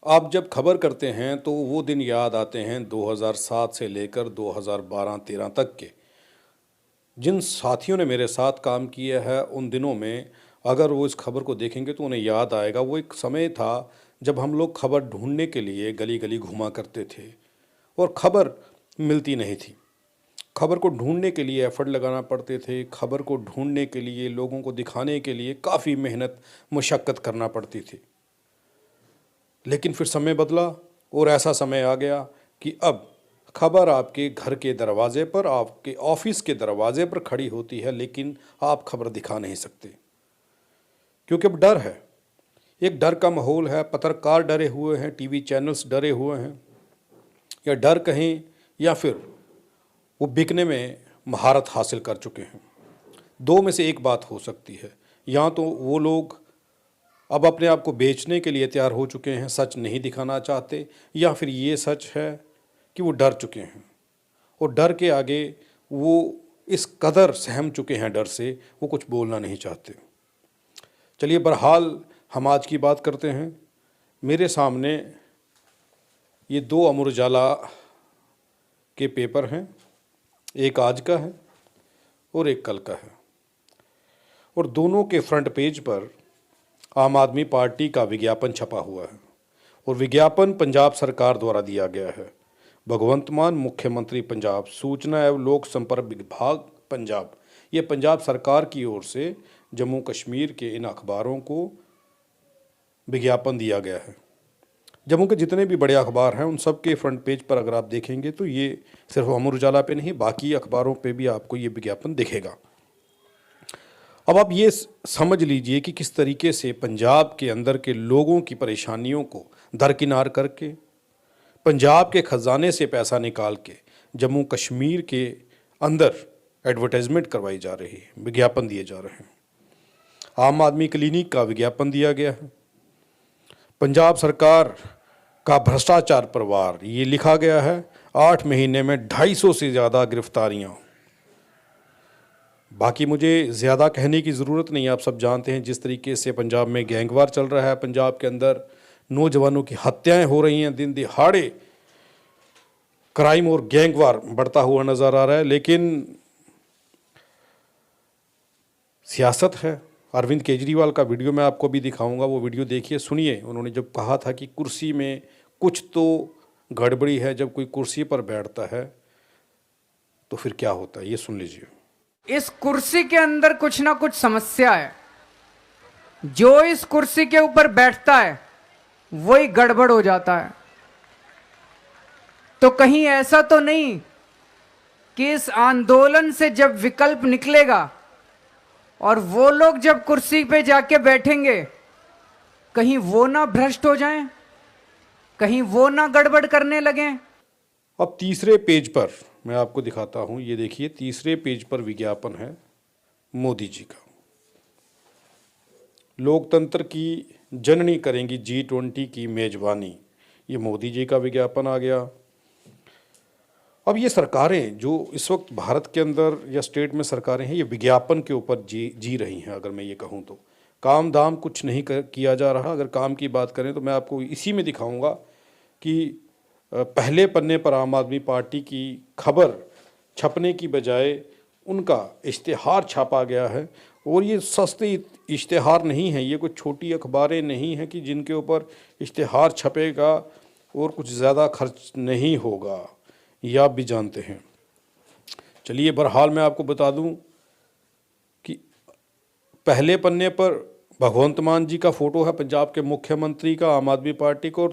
आप जब खबर करते हैं तो वो दिन याद आते हैं 2007 से लेकर 2012-13 तक के। जिन साथियों ने मेरे साथ काम किया है उन दिनों में अगर वो इस खबर को देखेंगे तो उन्हें याद आएगा, वो एक समय था जब हम लोग खबर ढूंढने के लिए गली गली घुमा करते थे और खबर मिलती नहीं थी। खबर को ढूंढने के लिए एफर्ट लगाना पड़ते थे, खबर को ढूंढने के लिए लोगों को दिखाने के लिए काफ़ी मेहनत मुशक्क़त करना पड़ती थी। लेकिन फिर समय बदला और ऐसा समय आ गया कि अब खबर आपके घर के दरवाजे पर, आपके ऑफिस के दरवाजे पर खड़ी होती है, लेकिन आप खबर दिखा नहीं सकते क्योंकि अब डर है। एक डर का माहौल है, पत्रकार डरे हुए हैं, टीवी चैनल्स डरे हुए हैं, या डर कहें या फिर वो बिकने में महारत हासिल कर चुके हैं। दो में से एक बात हो सकती है, या तो वो लोग अब अपने आप को बेचने के लिए तैयार हो चुके हैं, सच नहीं दिखाना चाहते, या फिर ये सच है कि वो डर चुके हैं और डर के आगे वो इस कदर सहम चुके हैं डर से, वो कुछ बोलना नहीं चाहते। चलिए बहरहाल हम आज की बात करते हैं। मेरे सामने ये दो अमर उजाला के पेपर हैं, एक आज का है और एक कल का है, और दोनों के फ्रंट पेज पर आम आदमी पार्टी का विज्ञापन छपा हुआ है और विज्ञापन पंजाब सरकार द्वारा दिया गया है। भगवंत मान मुख्यमंत्री पंजाब, सूचना एवं लोक संपर्क विभाग पंजाब, ये पंजाब सरकार की ओर से जम्मू कश्मीर के इन अखबारों को विज्ञापन दिया गया है। जम्मू के जितने भी बड़े अखबार हैं उन सब के फ्रंट पेज पर अगर आप देखेंगे तो ये सिर्फ अमर उजाला पे नहीं, बाकी अखबारों पे भी आपको ये विज्ञापन दिखेगा। अब आप ये समझ लीजिए कि किस तरीके से पंजाब के अंदर के लोगों की परेशानियों को दरकिनार करके, पंजाब के ख़जाने से पैसा निकाल के जम्मू कश्मीर के अंदर एडवर्टाइजमेंट करवाई जा रही है, विज्ञापन दिए जा रहे हैं। आम आदमी क्लिनिक का विज्ञापन दिया गया है। पंजाब सरकार का भ्रष्टाचार परिवार, ये लिखा गया है। 8 महीने में 250 से ज़्यादा गिरफ्तारियाँ। बाकी मुझे ज़्यादा कहने की ज़रूरत नहीं है, आप सब जानते हैं जिस तरीके से पंजाब में गैंगवार चल रहा है, पंजाब के अंदर नौजवानों की हत्याएं हो रही हैं, दिन दिहाड़े क्राइम और गैंगवार बढ़ता हुआ नज़र आ रहा है। लेकिन सियासत है। अरविंद केजरीवाल का वीडियो मैं आपको भी दिखाऊंगा, वो वीडियो देखिए, सुनिए। उन्होंने जब कहा था कि कुर्सी में कुछ तो गड़बड़ी है, जब कोई कुर्सी पर बैठता है तो फिर क्या होता है, ये सुन लीजिए। इस कुर्सी के अंदर कुछ ना कुछ समस्या है। जो इस कुर्सी के ऊपर बैठता है वही गड़बड़ हो जाता है। तो कहीं ऐसा तो नहीं कि इस आंदोलन से जब विकल्प निकलेगा और वो लोग जब कुर्सी पे जाके बैठेंगे, कहीं वो ना भ्रष्ट हो जाएं, कहीं वो ना गड़बड़ करने लगें। अब तीसरे पेज पर मैं आपको दिखाता हूं, ये देखिए, तीसरे पेज पर विज्ञापन है मोदी जी का। लोकतंत्र की जननी करेंगी G20 की मेजबानी, ये मोदी जी का विज्ञापन आ गया। अब ये सरकारें जो इस वक्त भारत के अंदर या स्टेट में सरकारें हैं, ये विज्ञापन के ऊपर जी रही हैं। अगर मैं ये कहूँ तो काम दाम कुछ नहीं किया जा रहा। अगर काम की बात करें तो मैं आपको इसी में दिखाऊंगा कि पहले पन्ने पर आम आदमी पार्टी की खबर छपने की बजाय उनका इश्तिहार छापा गया है। और ये सस्ते इश्तिहार नहीं है, ये कोई छोटी अखबारें नहीं हैं कि जिनके ऊपर इश्तिहार छपेगा और कुछ ज़्यादा खर्च नहीं होगा, ये आप भी जानते हैं। चलिए बहरहाल मैं आपको बता दूं कि पहले पन्ने पर भगवंत मान जी का फ़ोटो है, पंजाब के मुख्यमंत्री का, आम आदमी पार्टी को।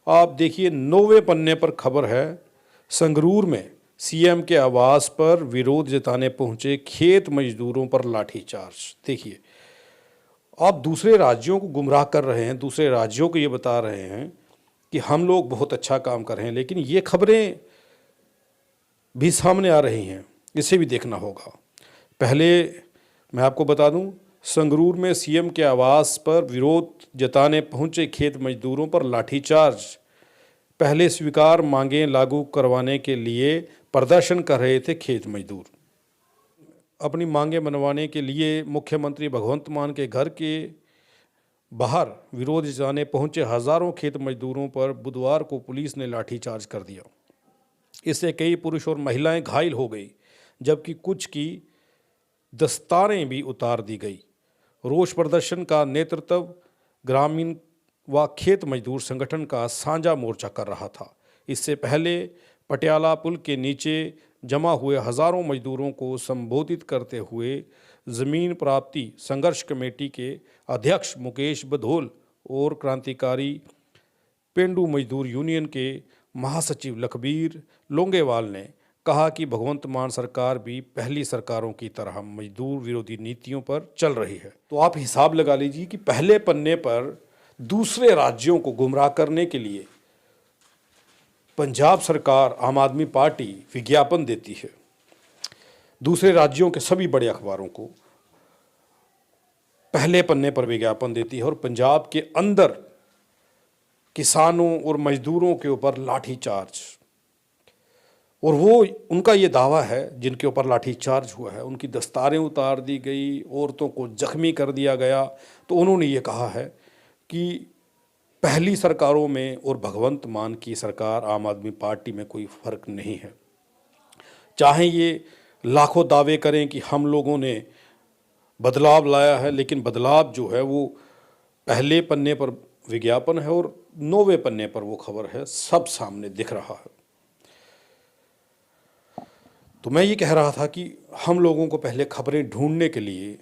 आप देखिए 9वें पन्ने पर खबर है, संगरूर में सीएम के आवास पर विरोध जताने पहुंचे खेत मजदूरों पर लाठीचार्ज। देखिए, आप दूसरे राज्यों को गुमराह कर रहे हैं, दूसरे राज्यों को ये बता रहे हैं कि हम लोग बहुत अच्छा काम कर रहे हैं, लेकिन ये खबरें भी सामने आ रही हैं, इसे भी देखना होगा। पहले मैं आपको बता दूं, संगरूर में सीएम के आवास पर विरोध जताने पहुंचे खेत मजदूरों पर लाठीचार्ज। पहले स्वीकार मांगें लागू करवाने के लिए प्रदर्शन कर रहे थे खेत मजदूर। अपनी मांगें मनवाने के लिए मुख्यमंत्री भगवंत मान के घर के बाहर विरोध जताने पहुंचे हजारों खेत मजदूरों पर बुधवार को पुलिस ने लाठीचार्ज कर दिया। इससे कई पुरुष और महिलाएं घायल हो गई, जबकि कुछ की दस्तारें भी उतार दी गई। रोष प्रदर्शन का नेतृत्व ग्रामीण व खेत मजदूर संगठन का साझा मोर्चा कर रहा था। इससे पहले पटियाला पुल के नीचे जमा हुए हजारों मजदूरों को संबोधित करते हुए जमीन प्राप्ति संघर्ष कमेटी के अध्यक्ष मुकेश बधोल और क्रांतिकारी पेंडू मजदूर यूनियन के महासचिव लखबीर लोंगेवाल ने कहा कि भगवंत मान सरकार भी पहली सरकारों की तरह मजदूर विरोधी नीतियों पर चल रही है। तो आप हिसाब लगा लीजिए कि पहले पन्ने पर दूसरे राज्यों को गुमराह करने के लिए पंजाब सरकार आम आदमी पार्टी विज्ञापन देती है, दूसरे राज्यों के सभी बड़े अखबारों को पहले पन्ने पर विज्ञापन देती है और पंजाब के अंदर किसानों और मजदूरों के ऊपर लाठीचार्ज। और वो उनका ये दावा है जिनके ऊपर लाठीचार्ज हुआ है उनकी दस्तारें उतार दी गई, औरतों को जख्मी कर दिया गया। तो उन्होंने ये कहा है कि पहली सरकारों में और भगवंत मान की सरकार आम आदमी पार्टी में कोई फ़र्क नहीं है। चाहे ये लाखों दावे करें कि हम लोगों ने बदलाव लाया है, लेकिन बदलाव जो है वो पहले पन्ने पर विज्ञापन है और 9वें पन्ने पर वो खबर है, सब सामने दिख रहा है। तो मैं ये कह रहा था कि हम लोगों को पहले खबरें ढूंढने के लिए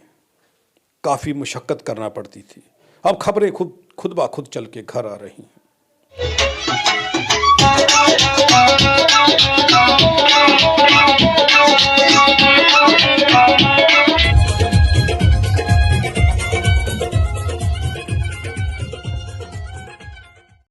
काफ़ी मशक्क़त करना पड़ती थी, अब खबरें खुद ब खुद चल के घर आ रही हैं।